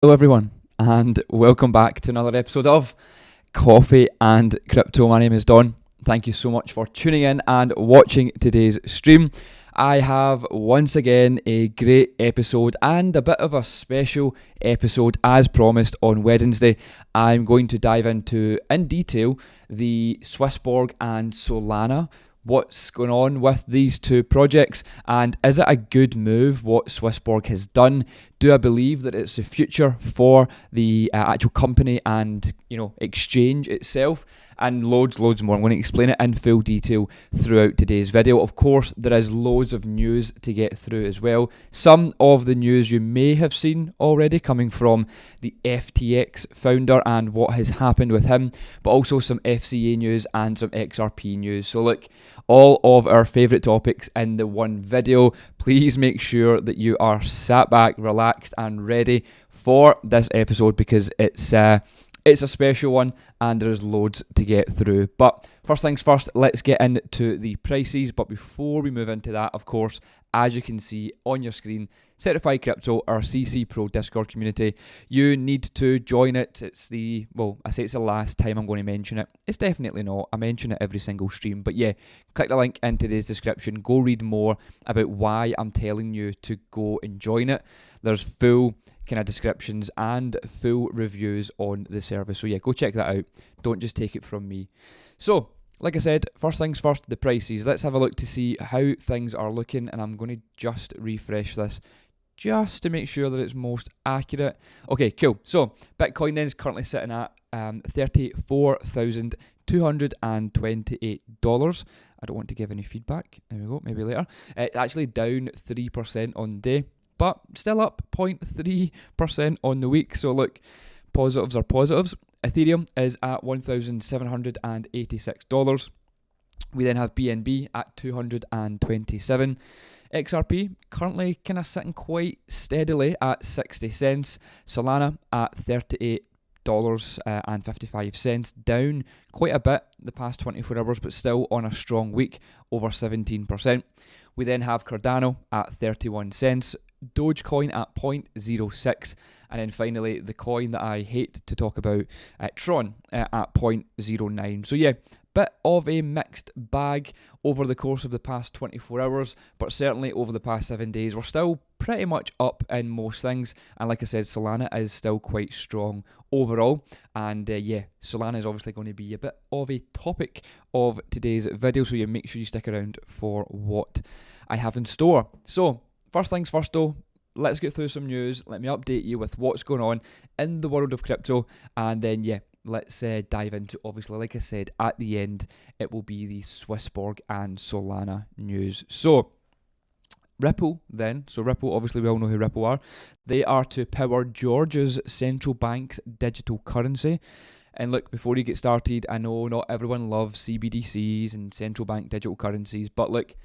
Hello everyone, and welcome back to another episode of Coffee and Crypto. My name is Don. Thank you so much for tuning in and watching today's stream. I have once again a great episode and a bit of a special episode as promised on Wednesday. I'm going to dive into, in detail, the SwissBorg and Solana. What's going on with these two projects, and is it a good move what SwissBorg has done? Do I believe that it's the future for the actual company and exchange itself? And loads more. I'm going to explain it in full detail throughout today's video. Of course, there is loads of news to get through as well. Some of the news you may have seen already coming from the FTX founder and what has happened with him, but also some FCA news and some XRP news. So look, all of our favourite topics in the one video. Please make sure that you are sat back, relaxed and ready for this episode because it's a special one and there's loads to get through. But first things first, let's get into the prices. But before we move into that, of course, as you can see on your screen, Certified Crypto, our CC Pro Discord community, you need to join it. I say it's the last time I'm going to mention it. It's definitely not. I mention it every single stream. But yeah, click the link in today's description. Go read more about why I'm telling you to go and join it. There's full kind of descriptions and full reviews on the service. So yeah, go check that out. Don't just take it from me. So, like I said, first things first, the prices. Let's have a look to see how things are looking, and I'm going to just refresh this just to make sure that it's most accurate. Okay, cool. So, Bitcoin then is currently sitting at $34,228. I don't want to give any feedback. There we go, maybe later. It's actually down 3% on the day, but still up 0.3% on the week. So look, positives are positives. Ethereum is at $1,786. We then have BNB at 227. XRP currently kind of sitting quite steadily at 60 cents. Solana at $38.55, down quite a bit the past 24 hours, but still on a strong week, over 17%. We then have Cardano at 31 cents. Dogecoin at 0.06, and then finally the coin that I hate to talk about, Tron, at 0.09. So yeah, bit of a mixed bag over the course of the past 24 hours, but certainly over the past 7 days we're still pretty much up in most things. And like I said, Solana is still quite strong overall, and yeah, Solana is obviously going to be a bit of a topic of today's video, so yeah, make sure you stick around for what I have in store. So first things first though, let's get through some news. Let me update you with what's going on in the world of crypto, and then yeah, let's dive into, obviously, like I said, at the end, it will be the SwissBorg and Solana news. So Ripple then, Ripple, obviously we all know who Ripple are. They are to power Georgia's central bank's digital currency. And look, before you get started, I know not everyone loves CBDCs and central bank digital currencies, but look,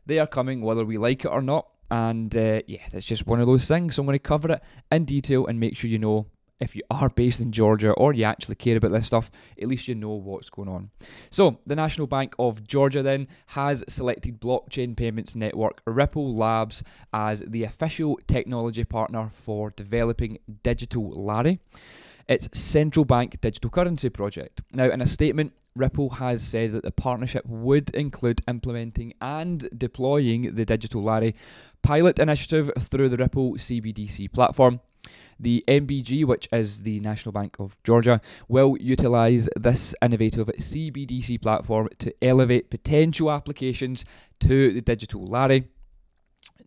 they are coming whether we like it or not. And yeah, that's just one of those things. So I'm going to cover it in detail and make sure you know, if you are based in Georgia or you actually care about this stuff, at least you know what's going on. So the National Bank of Georgia then has selected blockchain payments network Ripple Labs as the official technology partner for developing Digital Lari, its central bank digital currency project. Now, in a statement, Ripple has said that the partnership would include implementing and deploying the Digital Lari pilot initiative through the Ripple CBDC platform. The NBG, which is the National Bank of Georgia, will utilise this innovative CBDC platform to elevate potential applications to the Digital Lari,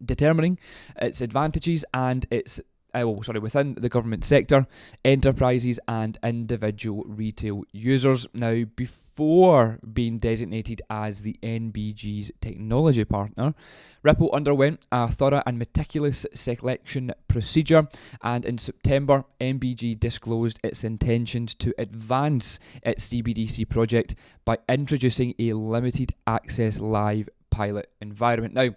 determining its advantages and its within the government sector, enterprises and individual retail users. Now, before being designated as the NBG's technology partner, Ripple underwent a thorough and meticulous selection procedure, and in September, NBG disclosed its intentions to advance its CBDC project by introducing a limited access live pilot environment. Now,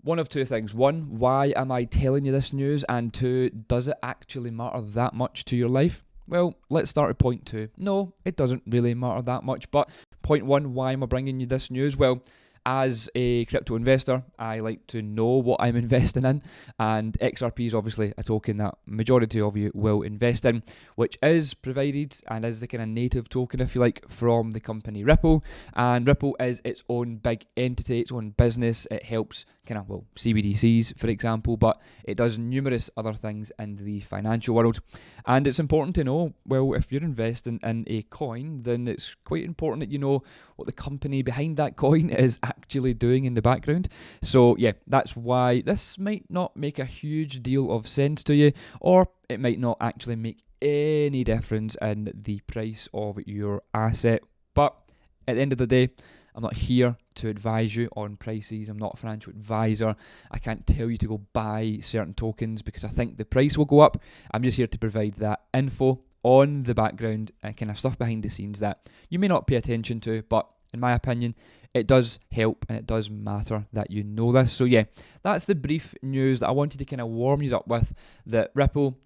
one of two things. One, why am I telling you this news? And two, does it actually matter that much to your life? Well, let's start at point two. No, it doesn't really matter that much. But point one, why am I bringing you this news? Well, As a crypto investor, I like to know what I'm investing in, and XRP is obviously a token that majority of you will invest in, which is provided and is the kind of native token, if you like, from the company Ripple. And Ripple is its own big entity, its own business. It helps CBDCs, for example, but it does numerous other things in the financial world. And it's important to know, well, if you're investing in a coin, then it's quite important that you know what the company behind that coin is actually doing in the background. So yeah, that's why this might not make a huge deal of sense to you, or it might not actually make any difference in the price of your asset. But at the end of the day, I'm not here to advise you on prices. I'm not a financial advisor. I can't tell you to go buy certain tokens because I think the price will go up. I'm just here to provide that info on the background and kind of stuff behind the scenes that you may not pay attention to, but in my opinion, it does help and it does matter that you know this. So yeah, that's the brief news that I wanted to kind of warm you up with, that Ripple,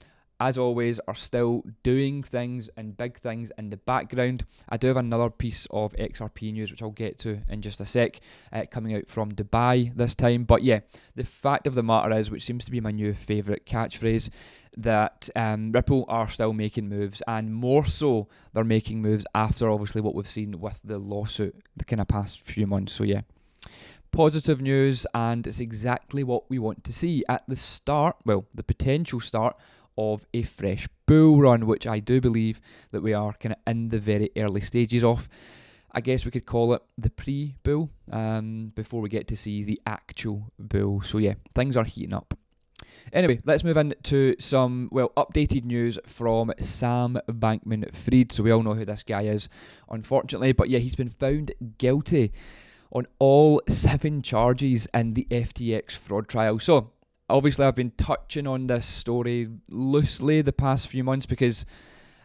as always, are still doing things and big things in the background. I do have another piece of XRP news, which I'll get to in just a sec, coming out from Dubai this time. But yeah, the fact of the matter is, which seems to be my new favourite catchphrase, that Ripple are still making moves, and more so, they're making moves after obviously what we've seen with the lawsuit the kind of past few months. So yeah, positive news, and it's exactly what we want to see at the start, well, the potential start of a fresh bull run, which I do believe that we are kind of in the very early stages of. I guess we could call it the pre-bull before we get to see the actual bull. So yeah, things are heating up. Anyway, let's move into some, well, updated news from Sam Bankman-Fried. So we all know who this guy is, unfortunately. But yeah, he's been found guilty on all 7 charges in the FTX fraud trial. So obviously, I've been touching on this story loosely the past few months because,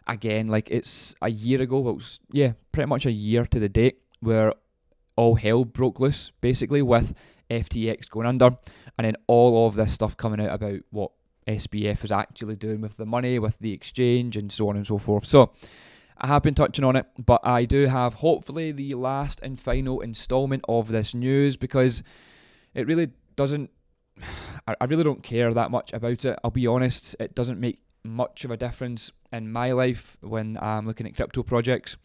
again, like it's a year ago, well, pretty much a year to the date, where all hell broke loose, basically, with FTX going under, and then all of this stuff coming out about what SBF is actually doing with the money, with the exchange, and so on and so forth. So I have been touching on it, but I do have, hopefully, the last and final installment of this news, because it really doesn't, I really don't care that much about it. I'll be honest, it doesn't make much of a difference in my life when I'm looking at crypto projects,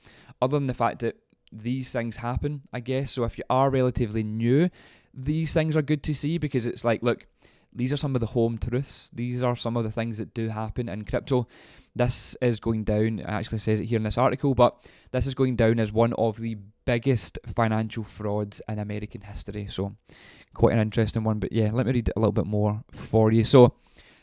other than the fact that these things happen, I guess. So if you are relatively new, these things are good to see, because it's like, look, these are some of the home truths. These are some of the things that do happen in crypto. This is going down, it actually says it here in this article, but this is going down as one of the biggest financial frauds in American history. So quite an interesting one, but yeah, let me read a little bit more for you. So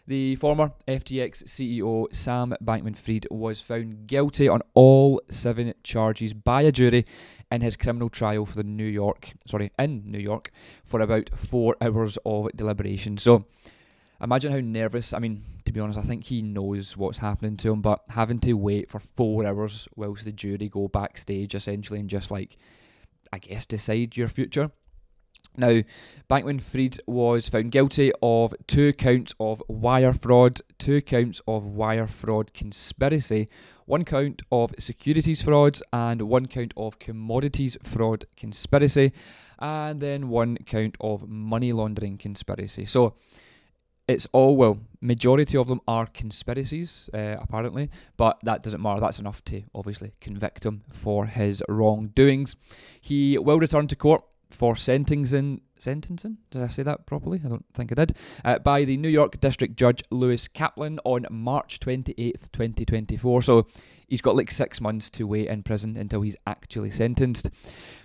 the former FTX CEO Sam Bankman-Fried was found guilty on all 7 charges by a jury in his criminal trial for in New York for about 4 hours of deliberation. So imagine how nervous, I mean, to be honest, I think he knows what's happening to him, but having to wait for 4 hours whilst the jury go backstage essentially and just like, I guess, decide your future. Now, Bankman-Fried was found guilty of 2 counts of wire fraud, 2 counts of wire fraud conspiracy, 1 count of securities fraud, and 1 count of commodities fraud conspiracy, and then 1 count of money laundering conspiracy. So it's all, well, majority of them are conspiracies, apparently, but that doesn't matter. That's enough to obviously convict him for his wrongdoings. He will return to court for sentencing, did I say that properly? I don't think I did, by the New York District Judge Lewis Kaplan on March 28th, 2024. So he's got like 6 months to wait in prison until he's actually sentenced.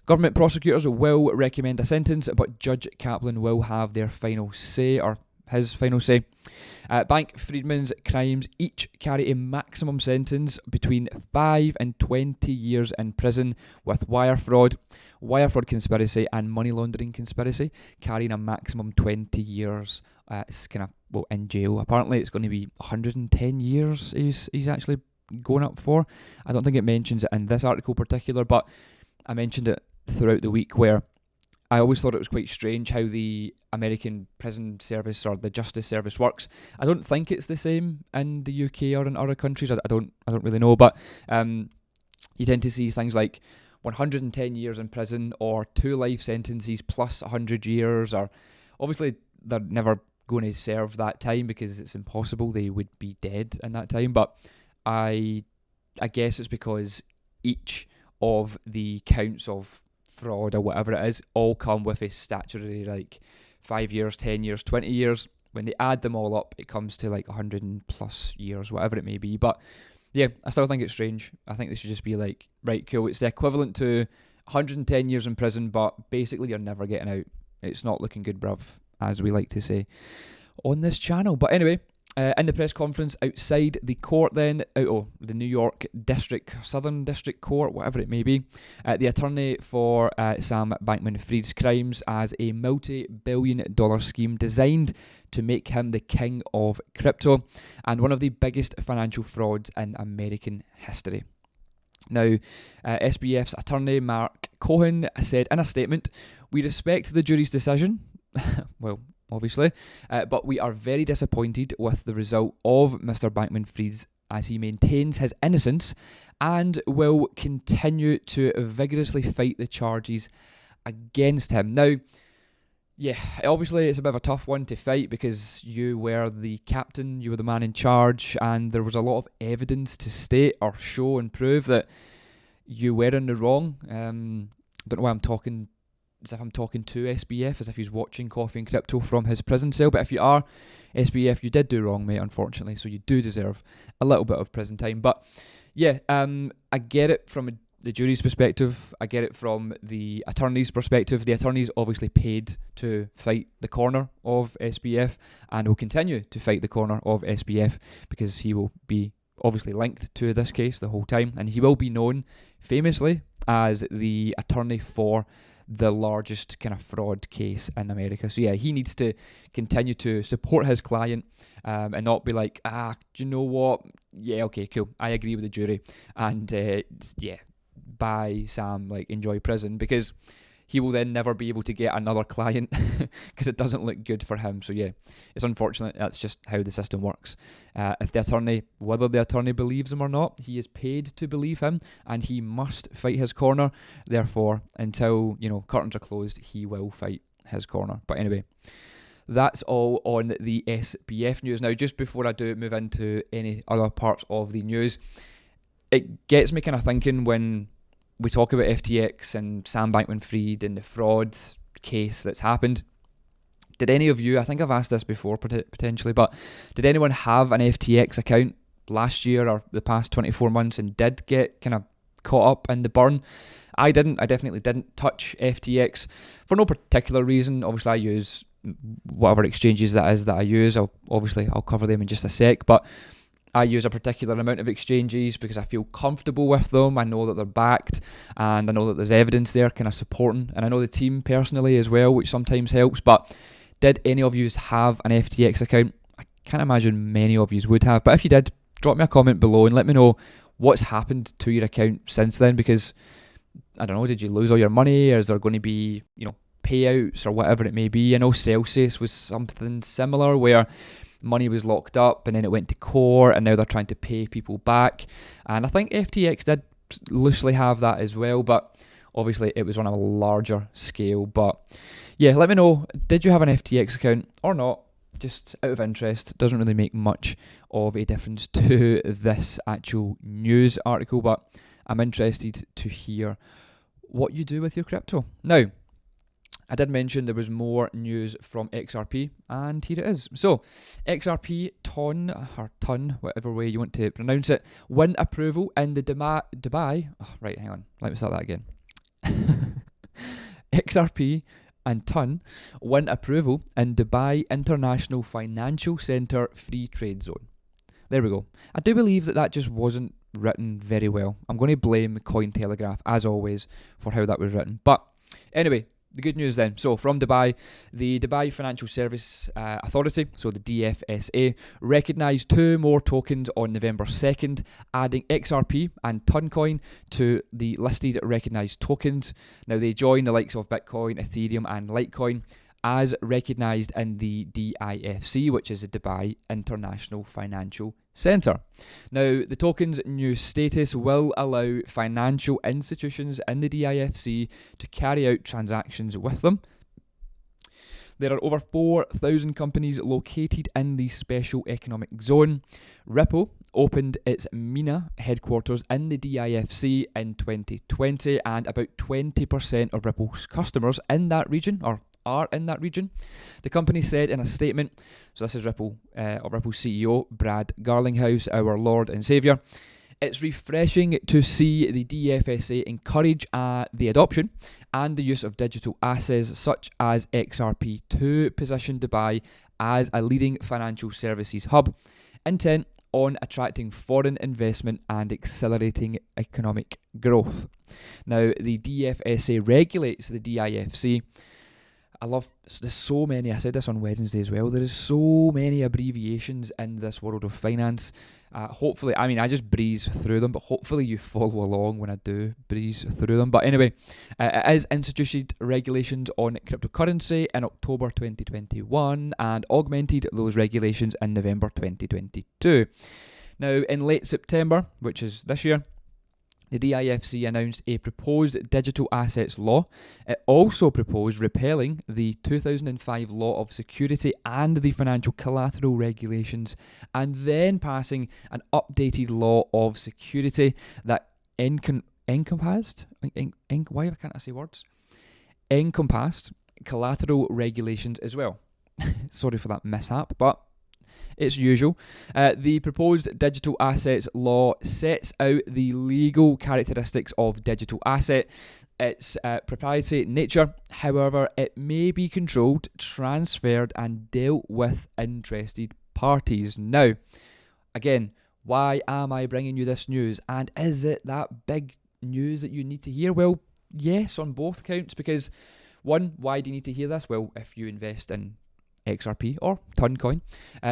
Government prosecutors will recommend a sentence, but Judge Kaplan will have their final say, or his final say. Bankman-Fried's crimes each carry a maximum sentence between 5 and 20 years in prison, with wire fraud conspiracy, and money laundering conspiracy carrying a maximum 20 years in jail. Apparently it's going to be 110 years he's actually going up for. I don't think it mentions it in this article particular, but I mentioned it throughout the week, where I always thought it was quite strange how the American prison service or the justice service works. I don't think it's the same in the UK or in other countries. I don't really know, but you tend to see things like 110 years in prison or 2 life sentences plus 100 years, or obviously they're never going to serve that time because it's impossible. They would be dead in that time. But I guess it's because each of the counts of fraud or whatever it is all come with a statutory 5 years, 10 years, 20 years. When they add them all up, it comes to 100 and plus years, whatever it may be. But yeah, I still think it's strange. I think they should just be right, cool, it's the equivalent to 110 years in prison, but basically you're never getting out. It's not looking good, bruv, as we like to say on this channel. But anyway, in the press conference outside the court then, the New York Southern District Court, whatever it may be, the attorney for Sam Bankman-Fried's crimes as a multi-billion-dollar scheme designed to make him the king of crypto and one of the biggest financial frauds in American history. Now, SBF's attorney Mark Cohen said in a statement, "We respect the jury's decision," well, obviously, but we are very disappointed with the result of Mr. Bankman-Fried's as he maintains his innocence and will continue to vigorously fight the charges against him. Now, yeah, obviously it's a bit of a tough one to fight because you were the captain, you were the man in charge, and there was a lot of evidence to state or show and prove that you were in the wrong. Don't know why I'm talking as if I'm talking to SBF, as if he's watching Coffee and Crypto from his prison cell. But if you are, SBF, you did do wrong, mate, unfortunately. So you do deserve a little bit of prison time. But yeah, I get it from the jury's perspective. I get it from the attorney's perspective. The attorney's obviously paid to fight the corner of SBF and will continue to fight the corner of SBF because he will be obviously linked to this case the whole time. And he will be known famously as the attorney for the largest kind of fraud case in America. So yeah, he needs to continue to support his client and not be like, do you know what? Yeah, okay, cool. I agree with the jury. And yeah, bye, Sam, enjoy prison, because he will then never be able to get another client because it doesn't look good for him. So yeah, it's unfortunate. That's just how the system works. If the attorney, whether the attorney believes him or not, he is paid to believe him and he must fight his corner. Therefore, until, curtains are closed, he will fight his corner. But anyway, that's all on the SBF news. Now, just before I do move into any other parts of the news, it gets me kind of thinking when we talk about FTX and Sam Bankman-Fried and the fraud case that's happened. Did any of you, I think I've asked this before potentially, but did anyone have an FTX account last year or the past 24 months and did get kind of caught up in the burn? I didn't. I definitely didn't touch FTX for no particular reason. Obviously, I use whatever exchanges that is that I use. I'll cover them in just a sec, but I use a particular amount of exchanges because I feel comfortable with them. I know that they're backed and I know that there's evidence there kind of supporting. And I know the team personally as well, which sometimes helps. But did any of you have an FTX account? I can't imagine many of you would have. But if you did, drop me a comment below and let me know what's happened to your account since then. Because, I don't know, did you lose all your money? Or is there going to be, payouts or whatever it may be? I know Celsius was something similar where money was locked up and then it went to court and now they're trying to pay people back. And I think FTX did loosely have that as well, but obviously it was on a larger scale. But yeah, let me know, did you have an FTX account or not? Just out of interest. Doesn't really make much of a difference to this actual news article, but I'm interested to hear what you do with your crypto. Now, I did mention there was more news from XRP, and here it is. So, XRP ton, whatever way you want to pronounce it, win approval in the Dubai. Oh, right, hang on. Let me start that again. XRP and ton win approval in Dubai International Financial Centre Free Trade Zone. There we go. I do believe that just wasn't written very well. I'm going to blame Cointelegraph, as always, for how that was written. But anyway, the good news then. So from Dubai, the Dubai Financial Service Authority, so the DFSA, recognised 2 more tokens on November 2nd, adding XRP and Toncoin to the listed recognised tokens. Now they join the likes of Bitcoin, Ethereum and Litecoin as recognised in the DIFC, which is the Dubai International Financial centre. Now, the token's new status will allow financial institutions in the DIFC to carry out transactions with them. There are over 4,000 companies located in the special economic zone. Ripple opened its MENA headquarters in the DIFC in 2020, and about 20% of Ripple's customers in that region are in that region. The company said in a statement, so this is Ripple CEO Brad Garlinghouse, our Lord and Saviour, "It's refreshing to see the DFSA encourage the adoption and the use of digital assets such as XRP to position Dubai as a leading financial services hub, intent on attracting foreign investment and accelerating economic growth." Now, the DFSA regulates the DIFC. There's so many, I said this on Wednesday as well, there is so many abbreviations in this world of finance. Hopefully, I just breeze through them, but hopefully you follow along when I do breeze through them. But anyway, it is instituted regulations on cryptocurrency in October 2021 and augmented those regulations in November 2022. Now, in late September, which is this year, the DIFC announced a proposed digital assets law. It also proposed repealing the 2005 law of security and the financial collateral regulations, and then passing an updated law of security that encompassed collateral regulations as well. Sorry for that mishap, but it's usual. The proposed digital assets law sets out the legal characteristics of digital asset, its proprietary nature. However, it may be controlled, transferred and dealt with interested parties. Now, again, why am I bringing you this news? And is it that big news that you need to hear? Well, yes, on both counts, because one, why do you need to hear this? Well, if you invest in XRP or Toncoin,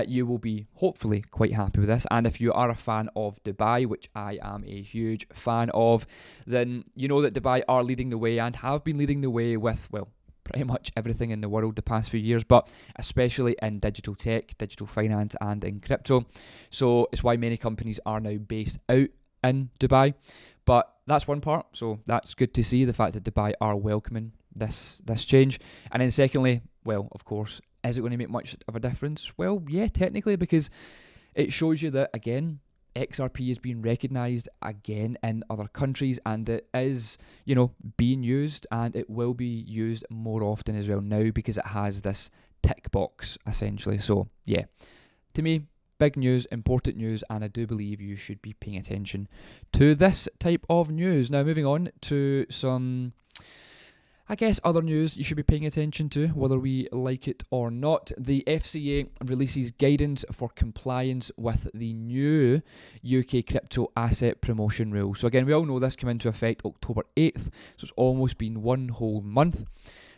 you will be hopefully quite happy with this. And if you are a fan of Dubai, which I am a huge fan of, then you know that Dubai are leading the way and have been leading the way with, well, pretty much everything in the world the past few years, but especially in digital tech, digital finance and in crypto. So it's why many companies are now based out in Dubai. But that's one part, so that's good to see, the fact that Dubai are welcoming this change. And then secondly, well, of course, is it going to make much of a difference? Well, yeah, technically, because it shows you that, again, XRP is being recognised again in other countries, and it is, being used, and it will be used more often as well now because it has this tick box, essentially. So, yeah, to me, big news, important news, and I do believe you should be paying attention to this type of news. Now, moving on to some, other news you should be paying attention to, whether we like it or not. The FCA releases guidance for compliance with the new UK crypto asset promotion rules. So again, we all know this came into effect October 8th, so it's almost been one whole month.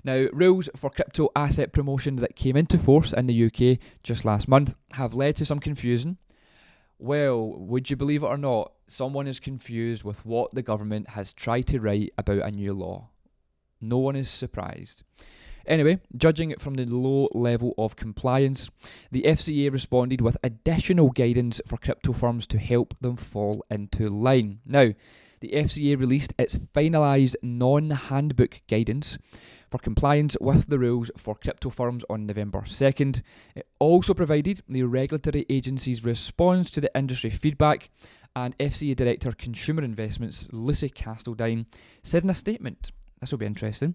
Now, rules for crypto asset promotion that came into force in the UK just last month have led to some confusion. Well, would you believe it or not, someone is confused with what the government has tried to write about a new law. No one is surprised. Anyway, judging from the low level of compliance, the FCA responded with additional guidance for crypto firms to help them fall into line. Now, the FCA released its finalised non-handbook guidance for compliance with the rules for crypto firms on November 2nd. It also provided the regulatory agency's response to the industry feedback, and FCA Director Consumer Investments Lucy Castledine said in a statement, this will be interesting.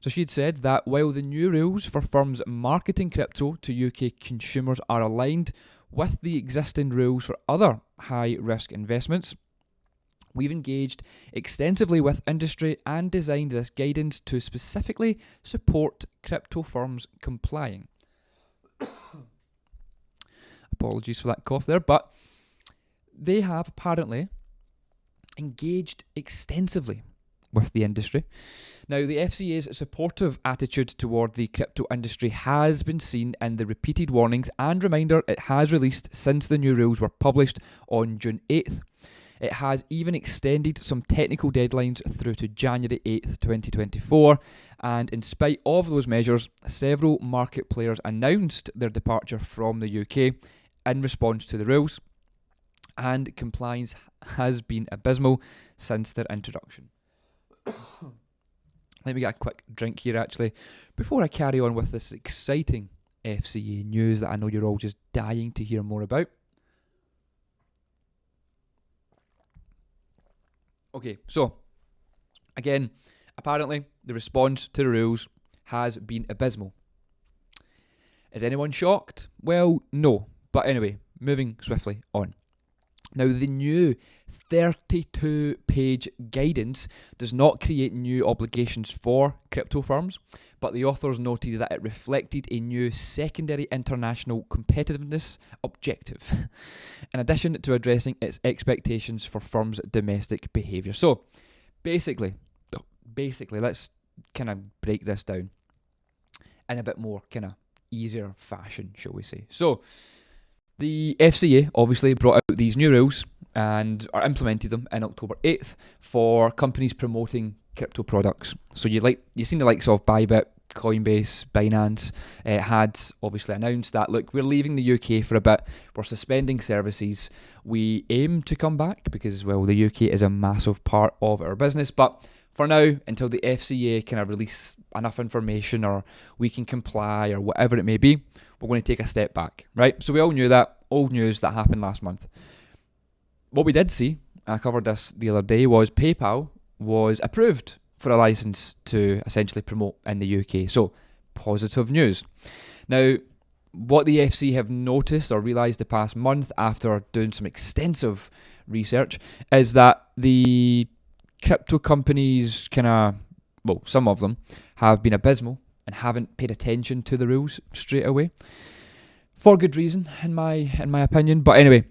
So she had said that while the new rules for firms marketing crypto to UK consumers are aligned with the existing rules for other high-risk investments, we've engaged extensively with industry and designed this guidance to specifically support crypto firms complying. Apologies for that cough there, but they have apparently engaged extensively with the industry. Now, the FCA's supportive attitude toward the crypto industry has been seen in the repeated warnings and reminder it has released since the new rules were published on June 8th. It has even extended some technical deadlines through to January 8th, 2024, and in spite of those measures, several market players announced their departure from the UK in response to the rules. and compliance has been abysmal since their introduction. Let me get a quick drink here actually before I carry on with this exciting FCA news that I know you're all just dying to hear more about. Okay, so again, apparently the response to the rules has been abysmal. Is anyone shocked? Well, no. But anyway, moving swiftly on. Now, the new 32-page guidance does not create new obligations for crypto firms, but the authors noted that it reflected a new secondary international competitiveness objective, in addition to addressing its expectations for firms' domestic behaviour. So, basically, let's kind of break this down in a bit more kind of easier fashion, shall we say. So, the FCA obviously brought out these new rules and implemented them in October 8th for companies promoting crypto products. So you've seen the likes of Bybit, Coinbase, Binance had obviously announced that, look, we're leaving the UK for a bit, we're suspending services, we aim to come back because, well, the UK is a massive part of our business, but for now, until the FCA kind of release enough information or we can comply or whatever it may be, we're going to take a step back, right? So we all knew that, old news that happened last month. What we did see, I covered this the other day, was PayPal was approved for a license to essentially promote in the UK. So, positive news. Now, what the FC have noticed or realised the past month after doing some extensive research is that the crypto companies some of them have been abysmal and haven't paid attention to the rules straight away. For good reason, in my opinion. But anyway,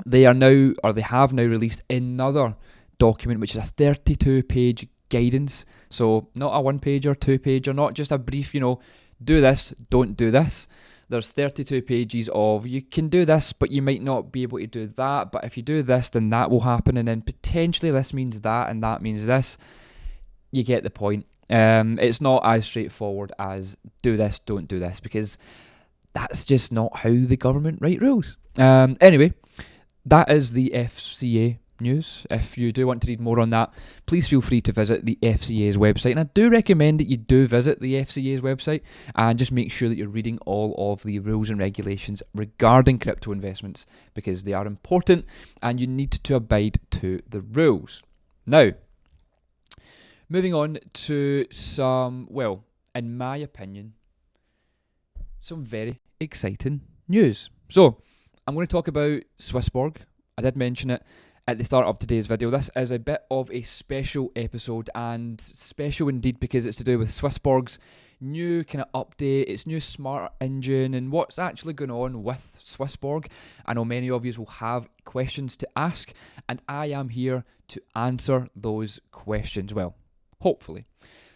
they have now released another document, which is a 32-page guidance. So not a 1-page or 2-page, or not just a brief, do this, don't do this. There's 32 pages of, you can do this, but you might not be able to do that. But if you do this, then that will happen. And then potentially this means that, and that means this. You get the point. It's not as straightforward as do this, don't do this, because that's just not how the government write rules. Anyway, that is the FCA news. If you do want to read more on that, please feel free to visit the FCA's website. And I do recommend that you do visit the FCA's website and just make sure that you're reading all of the rules and regulations regarding crypto investments, because they are important and you need to abide to the rules. Now, moving on to some, in my opinion, some very exciting news. So, I'm going to talk about SwissBorg. I did mention it at the start of today's video. This is a bit of a special episode, and special indeed because it's to do with SwissBorg's new kind of update, its new smart engine, and what's actually going on with SwissBorg. I know many of you will have questions to ask, and I am here to answer those questions, hopefully.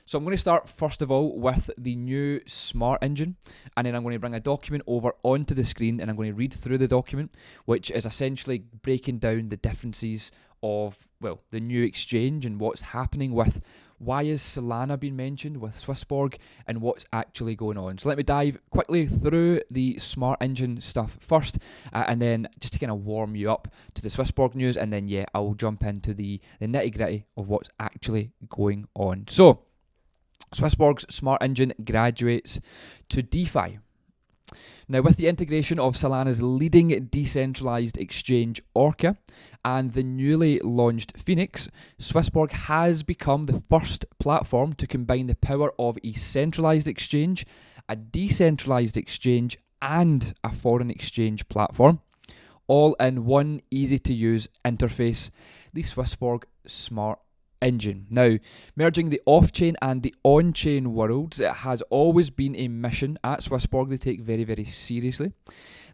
So I'm going to start first of all with the new smart engine, and then I'm going to bring a document over onto the screen and I'm going to read through the document, which is essentially breaking down the differences of, the new exchange and what's happening with why is Solana being mentioned with SwissBorg and what's actually going on. So let me dive quickly through the smart engine stuff first, and then just to kind of warm you up to the SwissBorg news, and then I'll jump into the nitty gritty of what's actually going on. So, SwissBorg's smart engine graduates to DeFi. Now, with the integration of Solana's leading decentralized exchange Orca and the newly launched Phoenix, SwissBorg has become the first platform to combine the power of a centralized exchange, a decentralized exchange, and a foreign exchange platform, all in one easy-to-use interface, the SwissBorg Smart Engine. Now, merging the off-chain and the on-chain worlds, it has always been a mission at SwissBorg they take very, very seriously.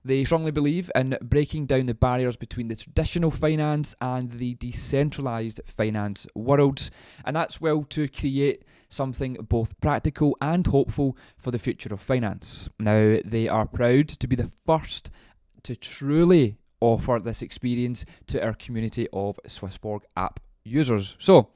They strongly believe in breaking down the barriers between the traditional finance and the decentralized finance worlds, and that's to create something both practical and hopeful for the future of finance. Now, they are proud to be the first to truly offer this experience to our community of SwissBorg app users. So,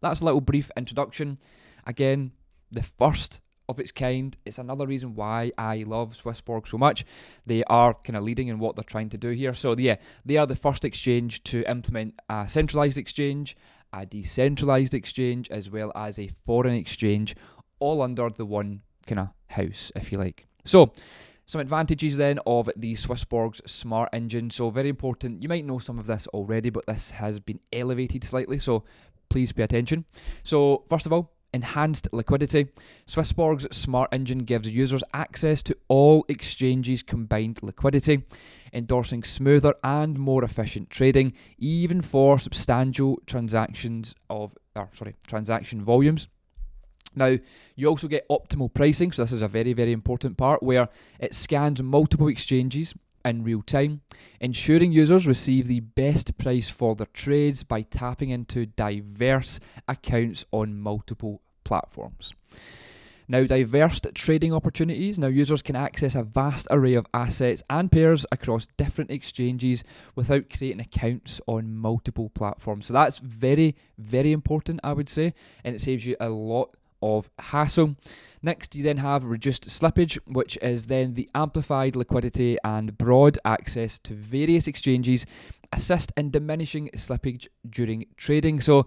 that's a little brief introduction. Again, the first of its kind. It's another reason why I love SwissBorg so much. They are kind of leading in what they're trying to do here. So yeah, they are the first exchange to implement a centralized exchange, a decentralized exchange, as well as a foreign exchange, all under the one kind of house, if you like. So some advantages then of the SwissBorg's smart engine. So very important, you might know some of this already, but this has been elevated slightly, so please pay attention. So first of all, enhanced liquidity. SwissBorg's smart engine gives users access to all exchanges' combined liquidity, endorsing smoother and more efficient trading, even for substantial transaction volumes. Now, you also get optimal pricing, so this is a very, very important part, where it scans multiple exchanges in real time, ensuring users receive the best price for their trades by tapping into diverse accounts on multiple platforms. Now, diverse trading opportunities. Now, users can access a vast array of assets and pairs across different exchanges without creating accounts on multiple platforms. So that's very, very important, I would say, and it saves you a lot of hassle. Next, you then have reduced slippage, which is then the amplified liquidity and broad access to various exchanges assist in diminishing slippage during trading. So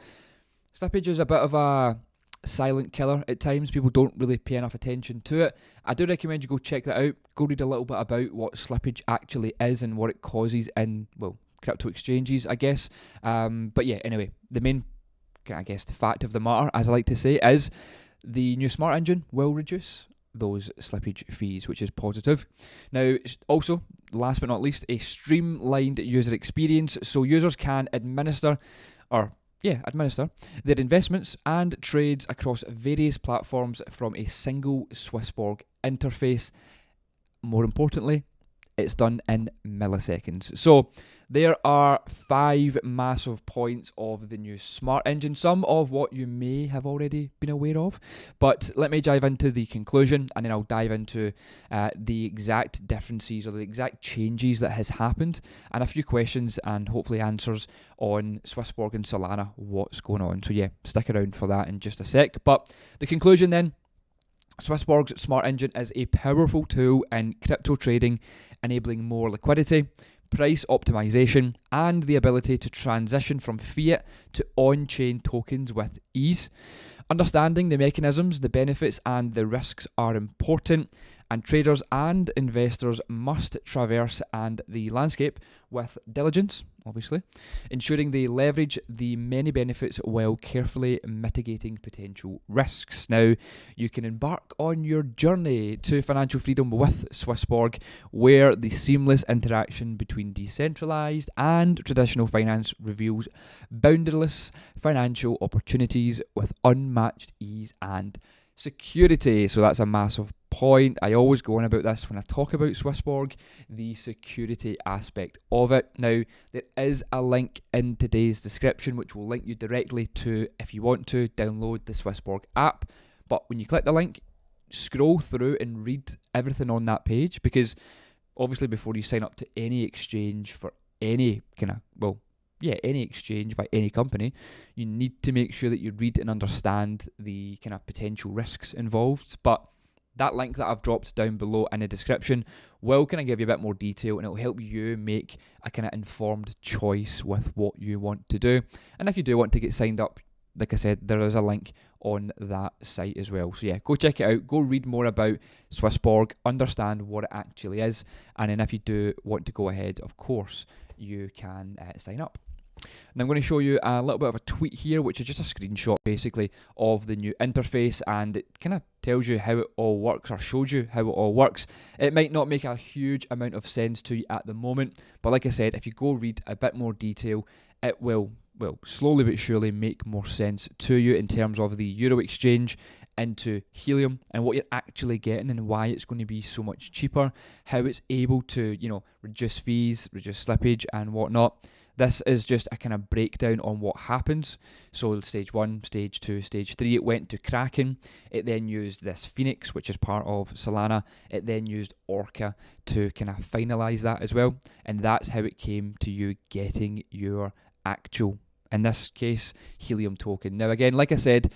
slippage is a bit of a silent killer at times. People don't really pay enough attention to it. I do recommend you go check that out. Go read a little bit about what slippage actually is and what it causes in, well, crypto exchanges, I guess. But yeah, anyway, the main, I guess, the fact of the matter, as I like to say, is the new smart engine will reduce those slippage fees, which is positive. Now, also, last but not least, a streamlined user experience, so users can administer their investments and trades across various platforms from a single SwissBorg interface. More importantly, it's done in milliseconds. So there are 5 massive points of the new smart engine, some of what you may have already been aware of, but let me dive into the conclusion and then I'll dive into the exact differences or the exact changes that has happened and a few questions and hopefully answers on SwissBorg and Solana, what's going on. So yeah, stick around for that in just a sec. But the conclusion then, SwissBorg's smart engine is a powerful tool in crypto trading, enabling more liquidity, price optimization, and the ability to transition from fiat to on-chain tokens with ease. Understanding the mechanisms, the benefits, and the risks are important, and traders and investors must traverse the landscape with diligence, obviously, ensuring they leverage the many benefits while carefully mitigating potential risks. Now, you can embark on your journey to financial freedom with SwissBorg, where the seamless interaction between decentralized and traditional finance reveals boundless financial opportunities with unmatched ease and security. So that's a massive point. I always go on about this when I talk about SwissBorg, the security aspect of it. Now, there is a link in today's description which will link you directly to, if you want to, download the SwissBorg app. But when you click the link, scroll through and read everything on that page, because obviously before you sign up to any exchange for any kind of, any exchange by any company, you need to make sure that you read and understand the kind of potential risks involved. But that link that I've dropped down below in the description will kind of give you a bit more detail, and it'll help you make a kind of informed choice with what you want to do. And if you do want to get signed up, like I said, there is a link on that site as well. So yeah, go check it out, go read more about SwissBorg, understand what it actually is, and then if you do want to go ahead, of course, you can sign up. And I'm going to show you a little bit of a tweet here, which is just a screenshot basically of the new interface, and it kind of tells you how it all works, or shows you how it all works. It might not make a huge amount of sense to you at the moment, but like I said, if you go read a bit more detail, it will slowly but surely make more sense to you in terms of the Euro exchange into Helium and what you're actually getting and why it's going to be so much cheaper, how it's able to, reduce fees, reduce slippage and whatnot. This is just a kind of breakdown on what happens. So stage 1, stage 2, stage 3, it went to Kraken. It then used this Phoenix, which is part of Solana. It then used Orca to kind of finalize that as well. And that's how it came to you getting your actual, in this case, Helium token. Now again, like I said,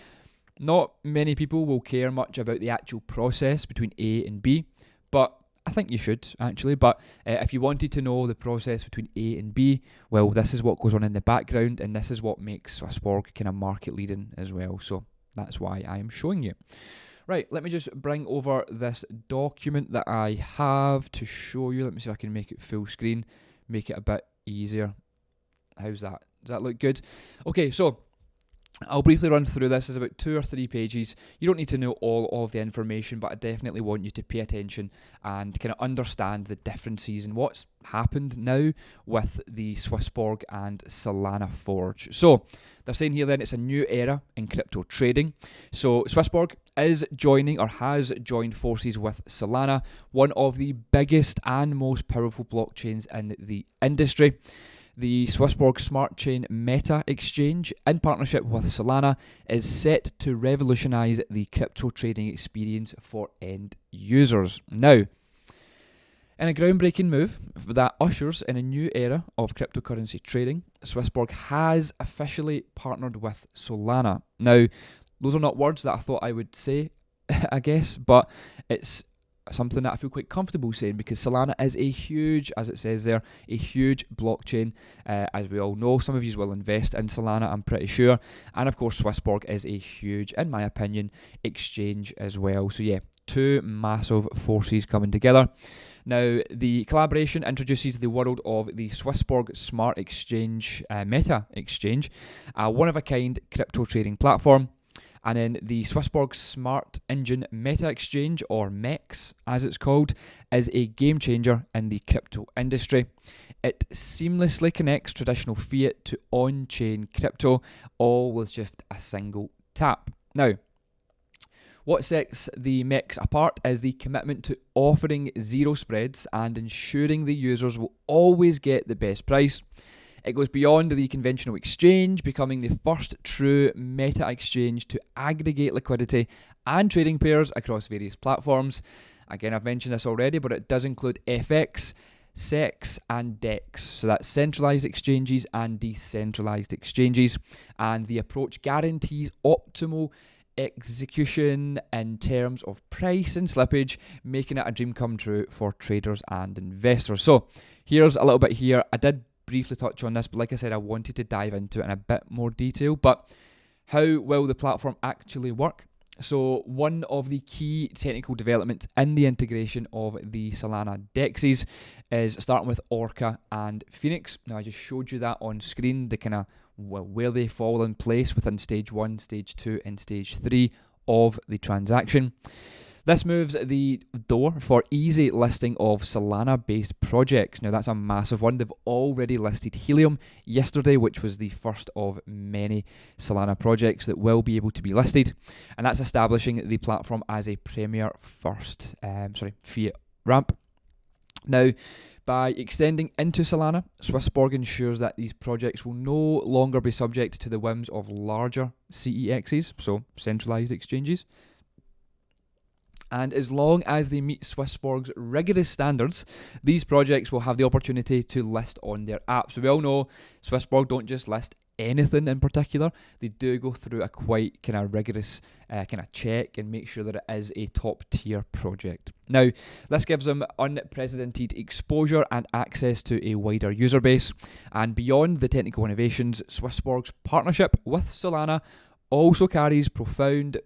Not many people will care much about the actual process between A and B, but I think you should actually. But if you wanted to know the process between A and B, well, this is what goes on in the background, and this is what makes SwissBorg kind of market leading as well. So that's why I am showing you. Right, let me just bring over this document that I have to show you. Let me see if I can make it full screen, make it a bit easier. How's that? Does that look good? Okay, so I'll briefly run through this. It's about 2 or 3 pages. You don't need to know all of the information, but I definitely want you to pay attention and kind of understand the differences and what's happened now with the SwissBorg and Solana Forge. So they're saying here then it's a new era in crypto trading. So SwissBorg is joining or has joined forces with Solana, one of the biggest and most powerful blockchains in the industry. The SwissBorg Smart Chain Meta Exchange, in partnership with Solana, is set to revolutionise the crypto trading experience for end users. Now, in a groundbreaking move that ushers in a new era of cryptocurrency trading, SwissBorg has officially partnered with Solana. Now, those are not words that I thought I would say, I guess, but it's something that I feel quite comfortable saying because Solana is a huge, as it says there, a huge blockchain. As we all know, some of you will invest in Solana, I'm pretty sure. And of course, SwissBorg is a huge, in my opinion, exchange as well. So yeah, 2 massive forces coming together. Now, the collaboration introduces the world of the SwissBorg Smart Exchange, Meta Exchange, a one-of-a-kind crypto trading platform. And then the SwissBorg Smart Engine Meta Exchange, or MEX as it's called, is a game changer in the crypto industry. It seamlessly connects traditional fiat to on-chain crypto, all with just a single tap. Now, what sets the MEX apart is the commitment to offering zero spreads and ensuring the users will always get the best price. It goes beyond the conventional exchange, becoming the first true meta exchange to aggregate liquidity and trading pairs across various platforms. Again, I've mentioned this already, but it does include FX, SEX, and DEX. So that's centralized exchanges and decentralized exchanges. And the approach guarantees optimal execution in terms of price and slippage, making it a dream come true for traders and investors. So here's a little bit here. I did briefly touch on this, but like I said, I wanted to dive into it in a bit more detail. But how will the platform actually work? So one of the key technical developments in the integration of the Solana DEXs is starting with Orca and Phoenix. Now I just showed you that on screen, the kind of where they fall in place within stage 1, stage 2 and stage 3 of the transaction. This moves the door for easy listing of Solana-based projects. Now that's a massive one. They've already listed Helium yesterday, which was the first of many Solana projects that will be able to be listed. And that's establishing the platform as a premier fiat ramp. Now, by extending into Solana, SwissBorg ensures that these projects will no longer be subject to the whims of larger CEXs, so centralized exchanges. And as long as they meet SwissBorg's rigorous standards, these projects will have the opportunity to list on their app. So we all know SwissBorg don't just list anything in particular. They do go through a quite kind of rigorous kind of check and make sure that it is a top tier project. Now, this gives them unprecedented exposure and access to a wider user base. And beyond the technical innovations, SwissBorg's partnership with Solana also carries profound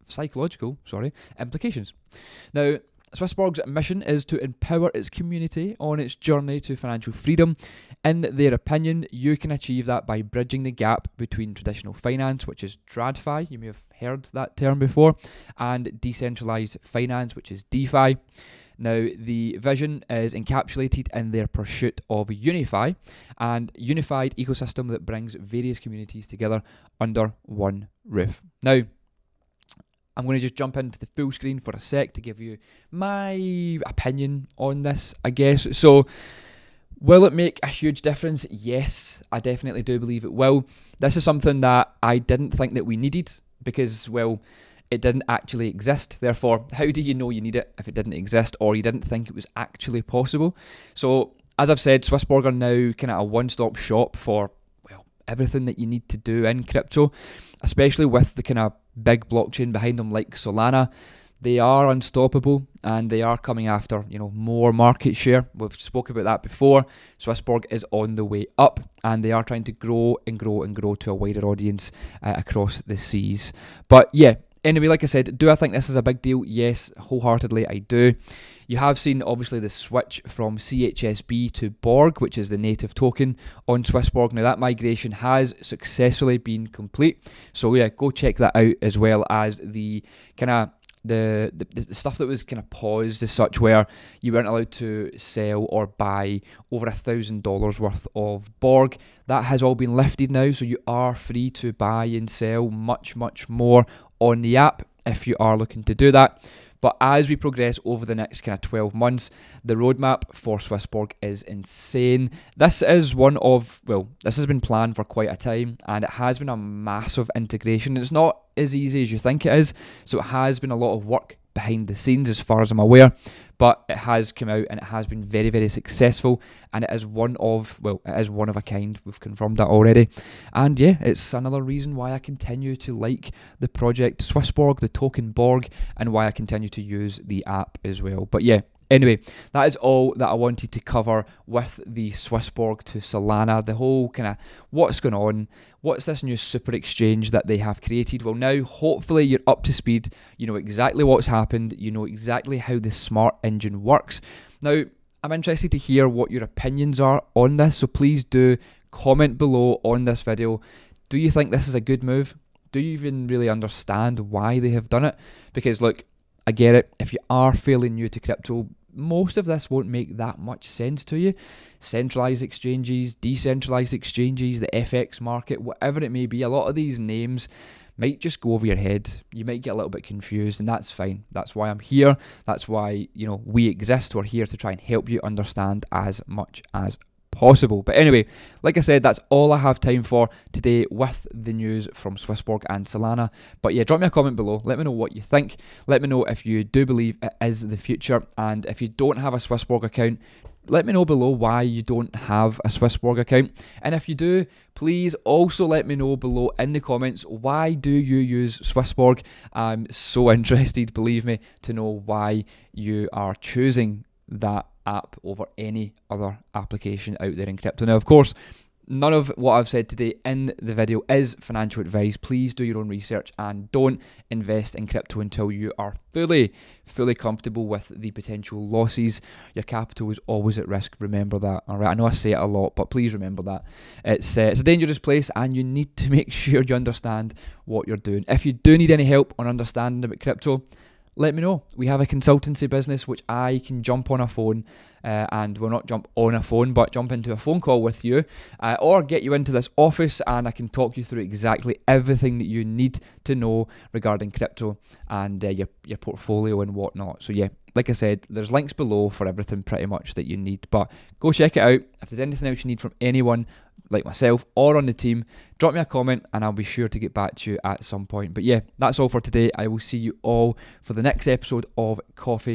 psychological implications. Now, SwissBorg's mission is to empower its community on its journey to financial freedom. In their opinion, you can achieve that by bridging the gap between traditional finance, which is TradFi, you may have heard that term before, and decentralized finance, which is DeFi. Now, the vision is encapsulated in their pursuit of Unify, and unified ecosystem that brings various communities together under one roof. Now, I'm going to just jump into the full screen for a sec to give you my opinion on this, I guess. So, will it make a huge difference? Yes, I definitely do believe it will. This is something that I didn't think that we needed because, well, it didn't actually exist. Therefore, how do you know you need it if it didn't exist or you didn't think it was actually possible? So, as I've said, SwissBorg are now kind of a one-stop shop for, well, everything that you need to do in crypto, especially with the kind of big blockchain behind them like Solana, they are unstoppable and they are coming after, more market share. We've spoken about that before. SwissBorg is on the way up and they are trying to grow and grow and grow to a wider audience across the seas. But yeah, anyway, like I said, do I think this is a big deal? Yes, wholeheartedly I do. You have seen, obviously, the switch from CHSB to Borg, which is the native token on SwissBorg. Now, that migration has successfully been complete. So, yeah, go check that out, as well as the kind of the stuff that was kind of paused as such, where you weren't allowed to sell or buy over $1,000 worth of Borg. That has all been lifted now, so you are free to buy and sell much, much more on the app if you are looking to do that. But as we progress over the next kind of 12 months, the roadmap for SwissBorg is insane. This is this has been planned for quite a time, and it has been a massive integration. It's not as easy as you think it is, so it has been a lot of work behind the scenes as far as I'm aware, but it has come out and it has been very, very successful, and it is one of a kind. We've confirmed that already, and yeah, it's another reason why I continue to like the project SwissBorg, the token Borg, and why I continue to use the app as well. But yeah, anyway, that is all that I wanted to cover with the SwissBorg to Solana, the whole kind of what's going on, what's this new super exchange that they have created. Well, now hopefully you're up to speed, you know exactly what's happened, you know exactly how the smart engine works. Now, I'm interested to hear what your opinions are on this, so please do comment below on this video. Do you think this is a good move? Do you even really understand why they have done it? Because look, I get it, if you are fairly new to crypto, most of this won't make that much sense to you. Centralized exchanges, decentralized exchanges, the FX market, whatever it may be, a lot of these names might just go over your head. You might get a little bit confused, and that's fine. That's why I'm here. That's why, we exist. We're here to try and help you understand as much as possible. But anyway, like I said, that's all I have time for today with the news from SwissBorg and Solana. But yeah, drop me a comment below. Let me know what you think. Let me know if you do believe it is the future. And if you don't have a SwissBorg account, let me know below why you don't have a SwissBorg account. And if you do, please also let me know below in the comments, why do you use SwissBorg? I'm so interested, believe me, to know why you are choosing that app over any other application out there in crypto. Now, of course, none of what I've said today in the video is financial advice. Please do your own research and don't invest in crypto until you are fully comfortable with the potential losses. Your capital is always at risk. Remember that. All right. I know I say it a lot, but please remember that. It's a dangerous place, and you need to make sure you understand what you're doing. If you do need any help on understanding about crypto, let me know. We have a consultancy business which I can jump on a phone and well, not jump on a phone, but jump into a phone call with you or get you into this office, and I can talk you through exactly everything that you need to know regarding crypto and your portfolio and whatnot. So yeah, like I said, there's links below for everything pretty much that you need, but go check it out. If there's anything else you need from anyone like myself or on the team, drop me a comment and I'll be sure to get back to you at some point. But yeah, that's all for today. I will see you all for the next episode of Coffee